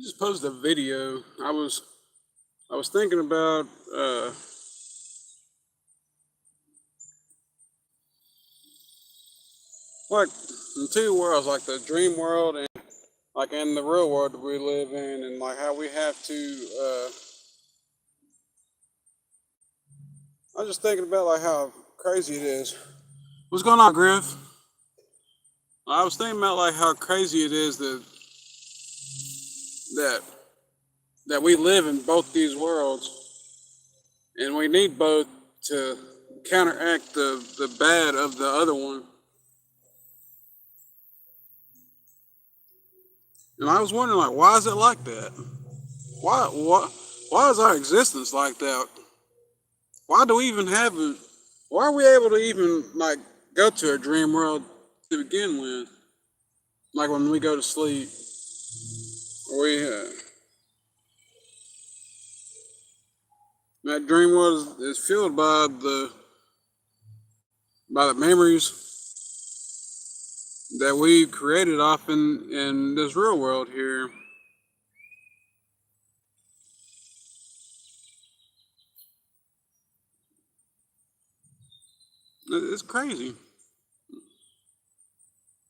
Just posted a video. I was thinking about like the two worlds, like the dream world and like in the real world that we live in, and like how we have to. I was just thinking about like how crazy it is. What's going on, Griff? I was thinking about like how crazy it is that that we live in both these worlds, and we need both to counteract the bad of the other one. And I was wondering, like, why is it like that? Why is our existence like that? Why do we even have a? Why are we able to even like go to a dream world to begin with? Like when we go to sleep, we that dream world is filled by the memories that we created off in this real world here. It's crazy.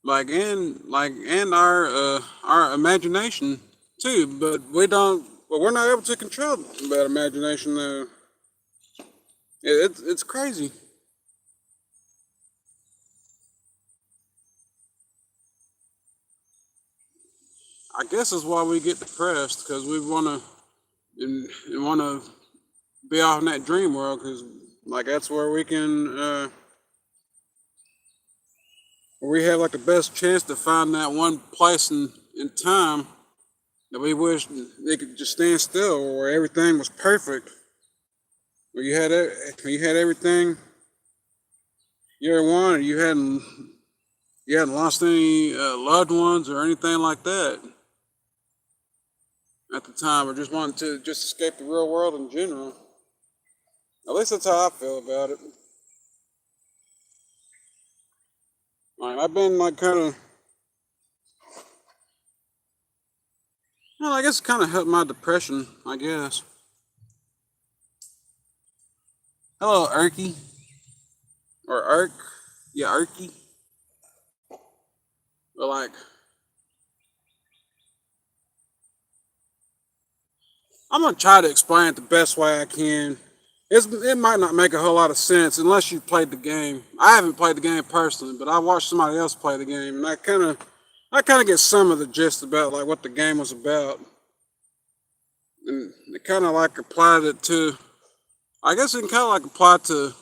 And our imagination too, but we don't. But we're not able to control that imagination. It's crazy. I guess that's why we get depressed because we and want to be off in that dream world because like that's where we can where we have like the best chance to find that one place in time that we wish they could just stand still where everything was perfect where you had everything you ever wanted. You hadn't lost any loved ones or anything like that at the time, or just wanted to just escape the real world in general. At least that's how I feel about it. Like I've been like kind of, well, I guess it kind of helped my depression. I guess. Hello, Erky or Erk, yeah, Erky. But like, I'm gonna try to explain it the best way I can. It might not make a whole lot of sense unless you played the game. I haven't played the game personally, but I watched somebody else play the game, and I kind of get some of the gist about like what the game was about, and it kind of like applied it to. I guess it can kind of like apply to,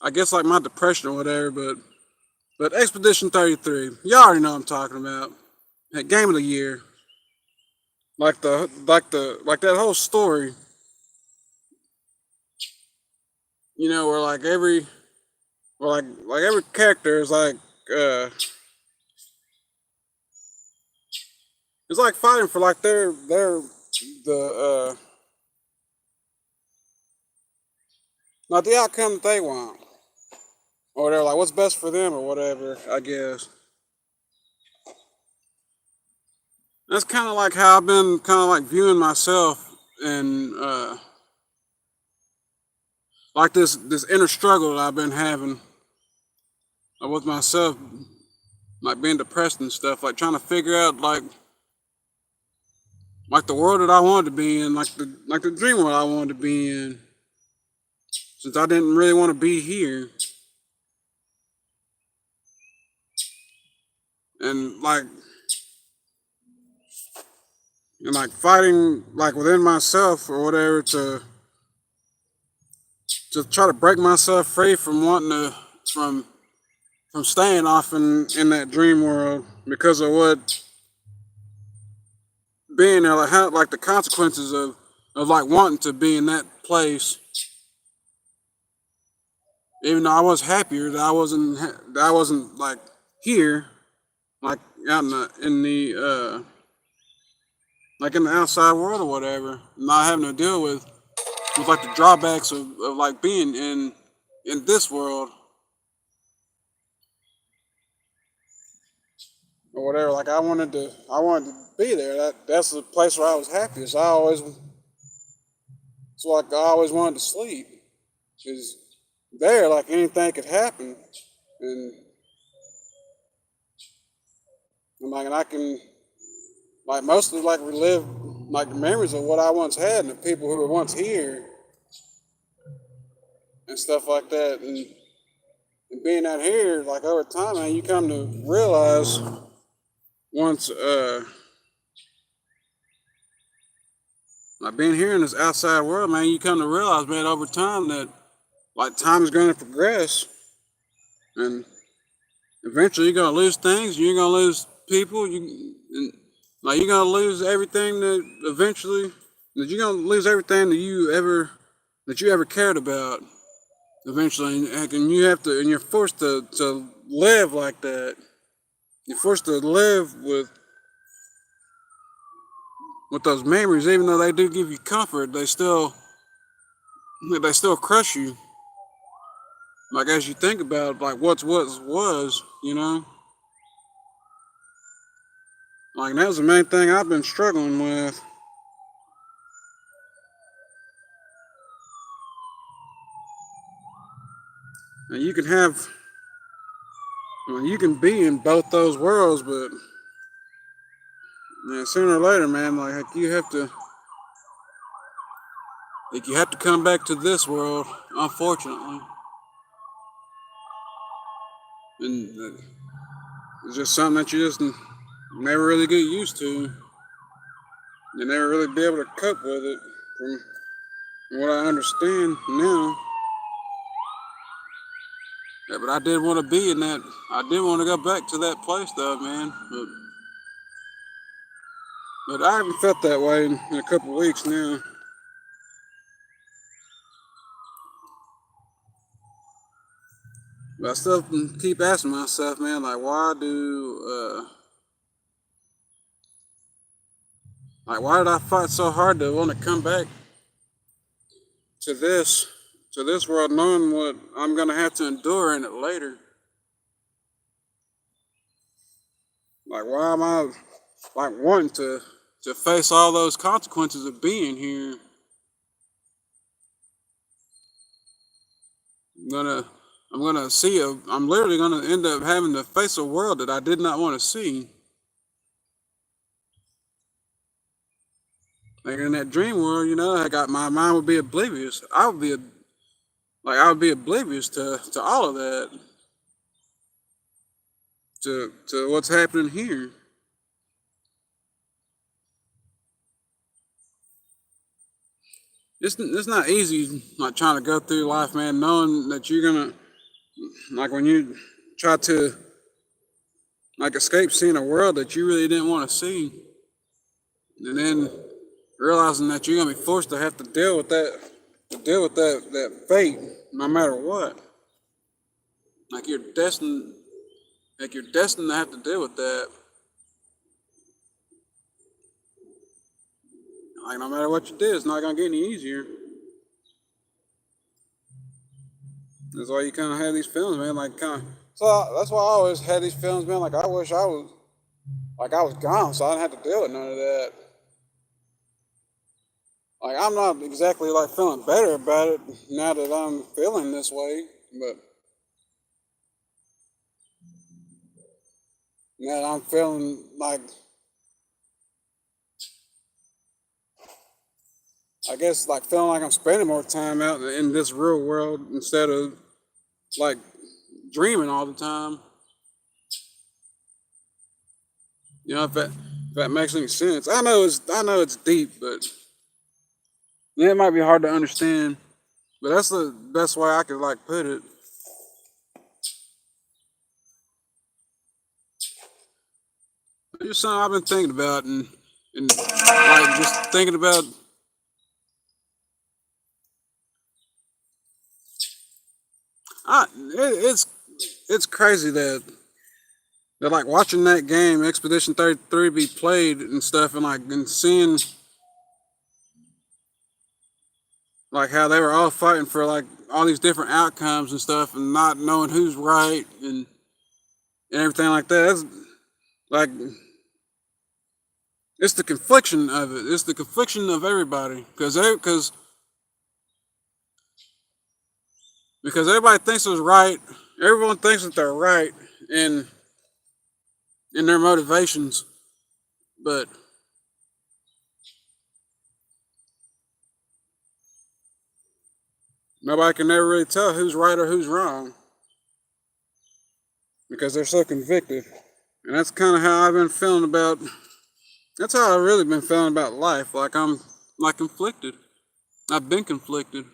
I guess like my depression or whatever. But Expedition 33, you already know what I'm talking about. That game of the year, like that whole story. You know, where like every character is like uh it's like fighting for like their the not the outcome that they want, or they're like what's best for them or whatever. I guess that's kind of like how I've been kind of like viewing myself and like this inner struggle that I've been having with myself, like being depressed and stuff, like trying to figure out like the world that I wanted to be in, like the dream world I wanted to be in, since I didn't really want to be here, and like fighting like within myself or whatever to try to break myself free from wanting to from staying off in that dream world because of what being there, like how like the consequences of like wanting to be in that place, even though I was happier that I wasn't like here, like out in the like in the outside world or whatever, not having to deal with like the drawbacks of like being in this world. or whatever. Like I wanted to be there. That's the place where I was happiest. It's like I always wanted to sleep. Cause there, like anything could happen, and and I can like mostly like relive like the memories of what I once had and the people who were once here and stuff like that. And being out here, like over time, man, you come to realize once like being here in this outside world, man, you come to realize, man, over time that like time is going to progress, and eventually you're gonna lose things. You're gonna lose people. Like you're gonna lose everything that eventually that you're gonna lose everything that you ever cared about eventually, and you have to, and you're forced to live like that. You're forced to live with those memories, even though they do give you comfort. They still crush you. Like as you think about like what was, like that was the main thing I've been struggling with. And you can have, well, you can be in both those worlds, but man, sooner or later, man, like you have to come back to this world, unfortunately, and it's just something that you just never really get used to. You never really be able to cope with it, from what I understand now. Yeah, but I did want to be in that. I did want to go back to that place, though, man. But I haven't felt that way in a couple of weeks now. But I still keep asking myself, man, like why did I fight so hard to want to come back to this, to this world, knowing what I'm gonna have to endure in it later? Like, why am I like wanting to face all those consequences of being here? I'm gonna, I'm literally gonna end up having to face a world that I did not want to see. Like in that dream world, I got my mind would be oblivious. I would be oblivious to all of that, to what's happening here. It's not easy like trying to go through life, man, knowing that you're gonna like when you try to like escape seeing a world that you really didn't want to see, and then realizing that you're gonna be forced to have to deal with that fate, no matter what. Like you're destined to have to deal with that. Like no matter what you do, it's not gonna get any easier. That's why you kind of have these feelings, man. So that's why I always had these feelings, man. Like I wish I was gone, so I didn't have to deal with none of that. Like I'm not exactly like feeling better about it now that I'm feeling this way, but now that I'm feeling like I guess like feeling like I'm spending more time out in this real world instead of like dreaming all the time. If that makes any sense. I know it's deep, but yeah, it might be hard to understand. But that's the best way I could like put it. It's just something I've been thinking about and like just thinking about. It's crazy that like watching that game Expedition 33 be played and stuff and seeing like how they were all fighting for like all these different outcomes and stuff and not knowing who's right and everything like that. Like, it's the confliction of it. It's the confliction of everybody, because everybody thinks it's right. Everyone thinks that they're right in their motivations, but nobody can ever really tell who's right or who's wrong because they're so convicted. And that's kind of how I've been feeling about. That's how I've really been feeling about life. Like I'm like conflicted. I've been conflicted.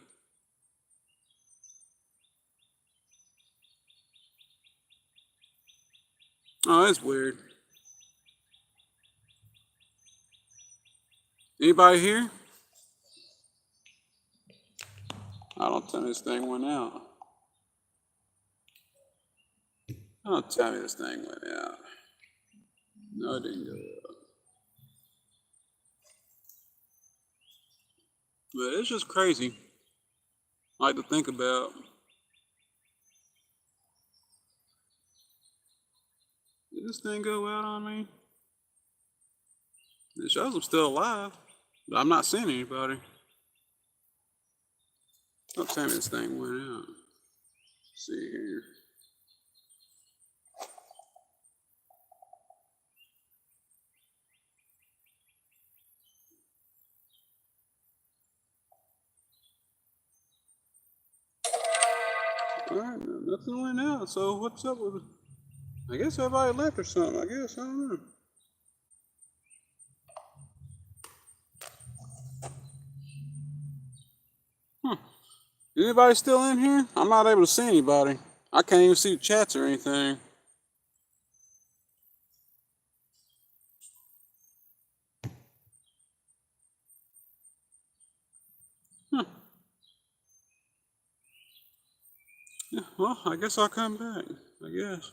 Oh, that's weird. Anybody here? I don't tell me this thing went out. Don't tell me this thing went out. No, it didn't go out. But it's just crazy. Like to think about. Did this thing go out on me? It shows I'm still alive, but I'm not seeing anybody. Don't tell me this thing went out. Let's see here. Alright, nothing went out, so what's up with it? I guess everybody left or something, I guess, I don't know. Huh. Anybody still in here? I'm not able to see anybody. I can't even see the chats or anything. Huh. Yeah, well, I guess I'll come back. I guess.